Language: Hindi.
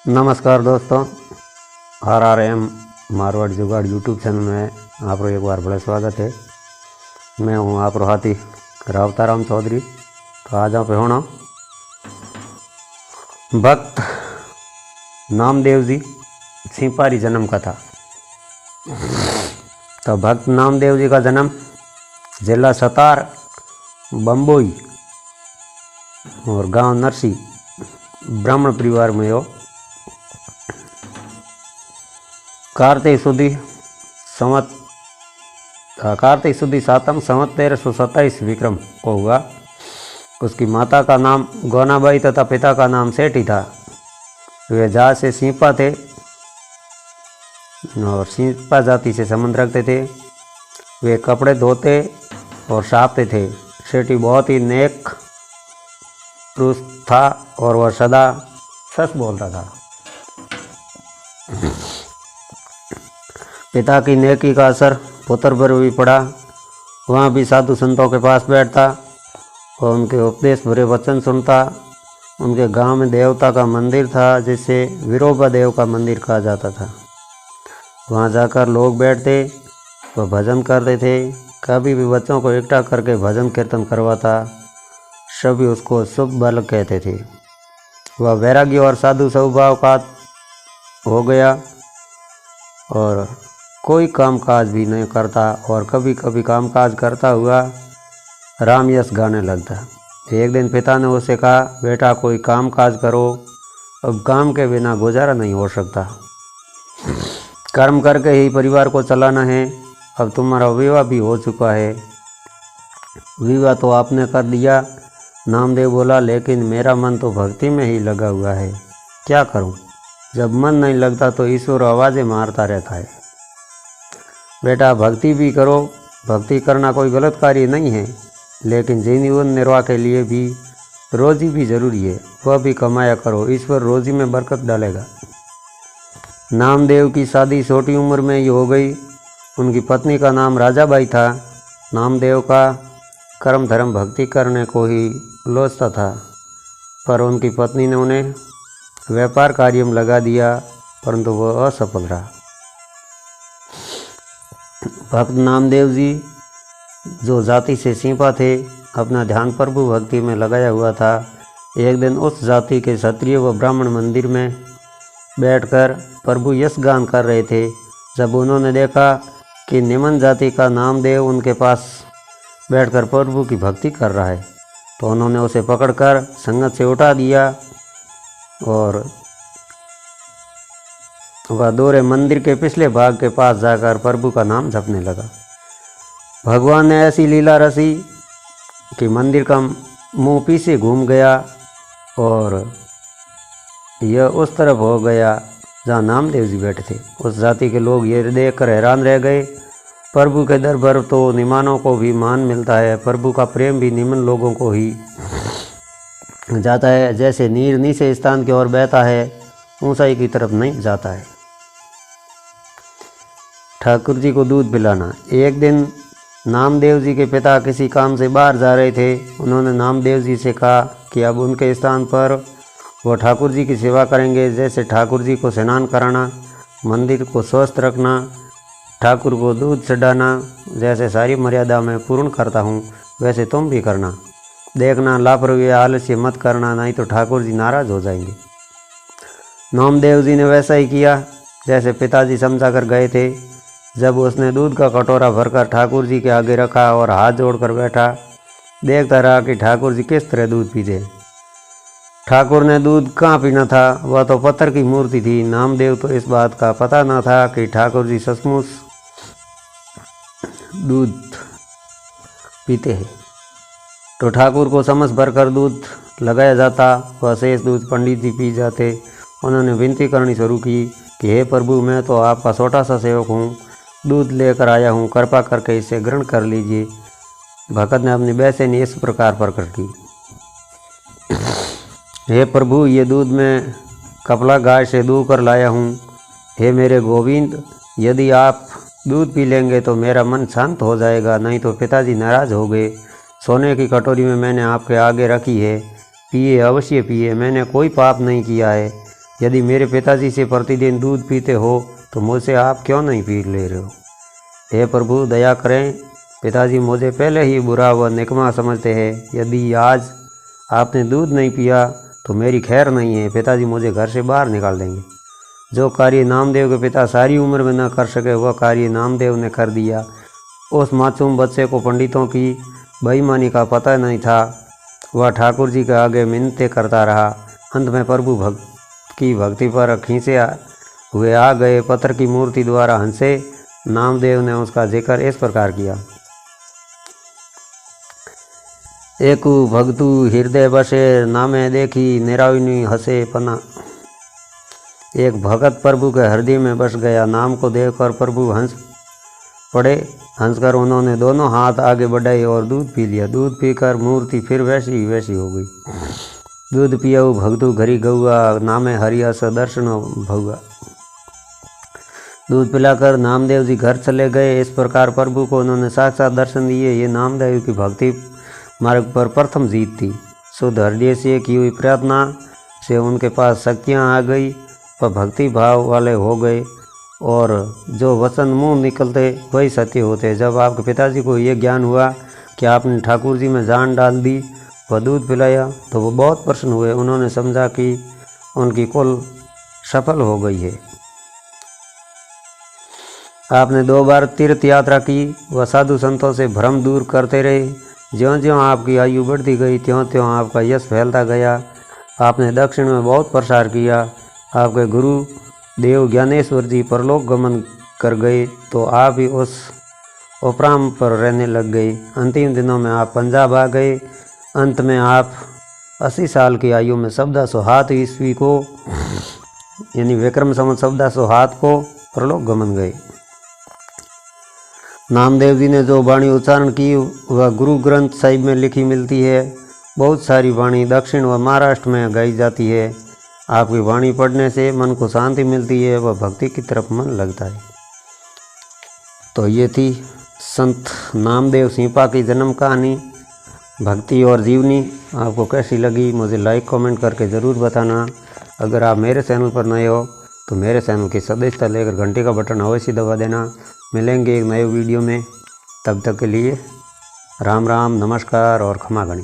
नमस्कार दोस्तों, RRM मारवाड़ जुगाड़ यूट्यूब चैनल में आप एक बार बड़ा स्वागत है। मैं हूँ आप हाथी रावताराम चौधरी। तो आज आप होना भक्त नामदेव जी सिंपारी जन्म कथा। तो भक्त नामदेव जी का जन्म जिला सतार बम्बोई और गांव नरसी ब्राह्मण परिवार में हो। कार्तिक सुदी सातम संवत 1327 विक्रम को हुआ। उसकी माता का नाम गोनाबाई तथा पिता का नाम सेठी था। वे जात से सीपा थे और सीपा जाति से संबंध रखते थे। वे कपड़े धोते और साफते थे। सेठी बहुत ही नेक पुरुष था और वह सदा सच बोलता था। पिता की नेकी का असर पुत्र पर भी पड़ा। वहाँ भी साधु संतों के पास बैठता और उनके उपदेश भरे वचन सुनता। उनके गांव में देवता का मंदिर था जिसे विरोबा देव का मंदिर कहा जाता था। वहाँ जाकर लोग बैठते व भजन करते थे। कभी भी बच्चों को इकट्ठा करके भजन कीर्तन करवाता। सभी उसको शुभ बालक कहते थे। वह वैरागी और साधु स्वभाव का हो गया और कोई कामकाज भी नहीं करता और कभी कभी कामकाज करता हुआ राम यश गाने लगता। एक दिन पिता ने उसे कहा, बेटा कोई कामकाज करो, अब काम के बिना गुजारा नहीं हो सकता। कर्म करके ही परिवार को चलाना है। अब तुम्हारा विवाह भी हो चुका है। विवाह तो आपने कर दिया। नामदेव बोला, लेकिन मेरा मन तो भक्ति में ही लगा हुआ है, क्या करूं? जब मन नहीं लगता तो ईश्वर आवाज़ें मारता रहता है। बेटा भक्ति भी करो। भक्ति करना कोई गलत कार्य नहीं है, लेकिन जीवन निर्वाह के लिए भी रोजी भी जरूरी है। वह भी कमाया करो, ईश्वर रोजी में बरकत डालेगा। नामदेव की शादी छोटी उम्र में ही हो गई। उनकी पत्नी का नाम राजाबाई था। नामदेव का कर्म धर्म भक्ति करने को ही लोचता था, पर उनकी पत्नी ने उन्हें व्यापार कार्य में लगा दिया, परंतु वह असफल रहा। भक्त नामदेव जी जो जाति से सीपा थे, अपना ध्यान प्रभु भक्ति में लगाया हुआ था। एक दिन उस जाति के क्षत्रिय व ब्राह्मण मंदिर में बैठकर प्रभु यश गान कर रहे थे। जब उन्होंने देखा कि निम्न जाति का नामदेव उनके पास बैठकर प्रभु की भक्ति कर रहा है, तो उन्होंने उसे पकड़कर संगत से उठा दिया और वह दोहरे मंदिर के पिछले भाग के पास जाकर प्रभु का नाम जपने लगा। भगवान ने ऐसी लीला रची कि मंदिर का मुंह पीछे घूम गया और यह उस तरफ हो गया जहाँ नामदेव जी बैठे थे। उस जाति के लोग ये देखकर हैरान रह गए। प्रभु के दर पर तो निम्नों को भी मान मिलता है, प्रभु का प्रेम भी निम्न लोगों को ही जाता है। जैसे नीर नीचे स्थान की ओर बहता है, ऊंचाई की तरफ नहीं जाता है। ठाकुर जी को दूध पिलाना। एक दिन नामदेव जी के पिता किसी काम से बाहर जा रहे थे। उन्होंने नामदेव जी से कहा कि अब उनके स्थान पर वो ठाकुर जी की सेवा करेंगे। जैसे ठाकुर जी को स्नान कराना, मंदिर को स्वस्थ रखना, ठाकुर को दूध चढ़ाना, जैसे सारी मर्यादा मैं पूर्ण करता हूँ, वैसे तुम भी करना। देखना लापरवाही आलस्य मत करना, नहीं तो ठाकुर जी नाराज हो जाएंगे। नामदेव जी ने वैसा ही किया जैसे पिताजी समझा कर गए थे। जब उसने दूध का कटोरा भरकर ठाकुर जी के आगे रखा और हाथ जोड़कर बैठा, देखता रहा कि ठाकुर जी किस तरह दूध पीते। ठाकुर ने दूध कहाँ पीना था, वह तो पत्थर की मूर्ति थी। नामदेव तो इस बात का पता न था कि ठाकुर जी सचमुच दूध पीते हैं। तो ठाकुर को समझ भरकर दूध लगाया जाता, वह शेष दूध पंडित जी पी जाते। उन्होंने विनती करनी शुरू की कि हे प्रभु, मैं तो आपका छोटा सा सेवक हूँ, दूध लेकर आया हूँ, कृपा करके इसे ग्रहण कर लीजिए। भक्त ने अपनी बेचैनी इस प्रकार प्रकट की, हे प्रभु, ये दूध मैं कपला गाय से दूह कर लाया हूँ। हे मेरे गोविंद, यदि आप दूध पी लेंगे तो मेरा मन शांत हो जाएगा, नहीं तो पिताजी नाराज हो गए। सोने की कटोरी में मैंने आपके आगे रखी है, पिए, अवश्य पिए। मैंने कोई पाप नहीं किया है। यदि मेरे पिताजी से प्रतिदिन दूध पीते हो तो मुझसे आप क्यों नहीं पी ले रहे हो? हे प्रभु दया करें, पिताजी मुझे पहले ही बुरा व निकम्मा समझते हैं। यदि आज आपने दूध नहीं पिया तो मेरी खैर नहीं है, पिताजी मुझे घर से बाहर निकाल देंगे। जो कार्य नामदेव के पिता सारी उम्र में न कर सके वह कार्य नामदेव ने कर दिया। उस मासूम बच्चे को पंडितों की बेईमानी का पता नहीं था। वह ठाकुर जी के आगे मिन्नतें करता रहा। अंत में प्रभु की भक्ति पर खींचे हुए आ गए। पत्थर की मूर्ति द्वारा हंसे नामदेव ने उसका जिक्र इस प्रकार किया। एकु भगतु हृदय बसे नामे देखी निराविनी हसे पना। एक भगत प्रभु के हृदय में बस गया। नाम को देखकर प्रभु हंस पड़े। हंसकर उन्होंने दोनों हाथ आगे बढ़ाए और दूध पी लिया। दूध पीकर मूर्ति फिर वैसी वैसी हो गई। दूध पियाऊ भगतु घरी गौआ नामे हरियस दर्शन भगुआ। दूध पिलाकर नामदेव जी घर चले गए। इस प्रकार प्रभु को उन्होंने साक्षात दर्शन दिए। ये नामदेव की भक्ति मार्ग पर प्रथम जीत थी। शुद्ध हृदय से की हुई प्रार्थना से उनके पास शक्तियाँ आ गई। वह भक्ति भाव वाले हो गए और जो वचन मुँह निकलते वही सत्य होते। जब आपके पिताजी को ये ज्ञान हुआ कि आपने ठाकुर जी में जान डाल दी व दूध पिलाया तो वो बहुत प्रसन्न हुए। उन्होंने समझा कि उनकी कुल सफल हो गई है। आपने 2 बार तीर्थ यात्रा की व साधु संतों से भ्रम दूर करते रहे। ज्यों ज्यों आपकी आयु बढ़ती गई त्यों त्यों आपका यश फैलता गया। आपने दक्षिण में बहुत प्रसार किया। आपके गुरु देव ज्ञानेश्वर जी परलोक गमन कर गए तो आप ही उस उपराम पर रहने लग गए। अंतिम दिनों में आप पंजाब आ गए। अंत में आप 80 साल की आयु में 1407 ईस्वी को यानी विक्रम संवत 1407 को परलोक गमन गए। नामदेव जी ने जो वाणी उच्चारण की वह गुरु ग्रंथ साहिब में लिखी मिलती है। बहुत सारी वाणी दक्षिण व महाराष्ट्र में गाई जाती है। आपकी वाणी पढ़ने से मन को शांति मिलती है व भक्ति की तरफ मन लगता है। तो ये थी संत नामदेव सिंपा की जन्म कहानी, भक्ति और जीवनी। आपको कैसी लगी मुझे लाइक कमेंट करके ज़रूर बताना। अगर आप मेरे चैनल पर नए हो तो मेरे चैनल की सदस्यता लेकर घंटे का बटन अवश्य दबा देना। मिलेंगे एक नए वीडियो में, तब तक के लिए राम राम, नमस्कार और क्षमा गणी।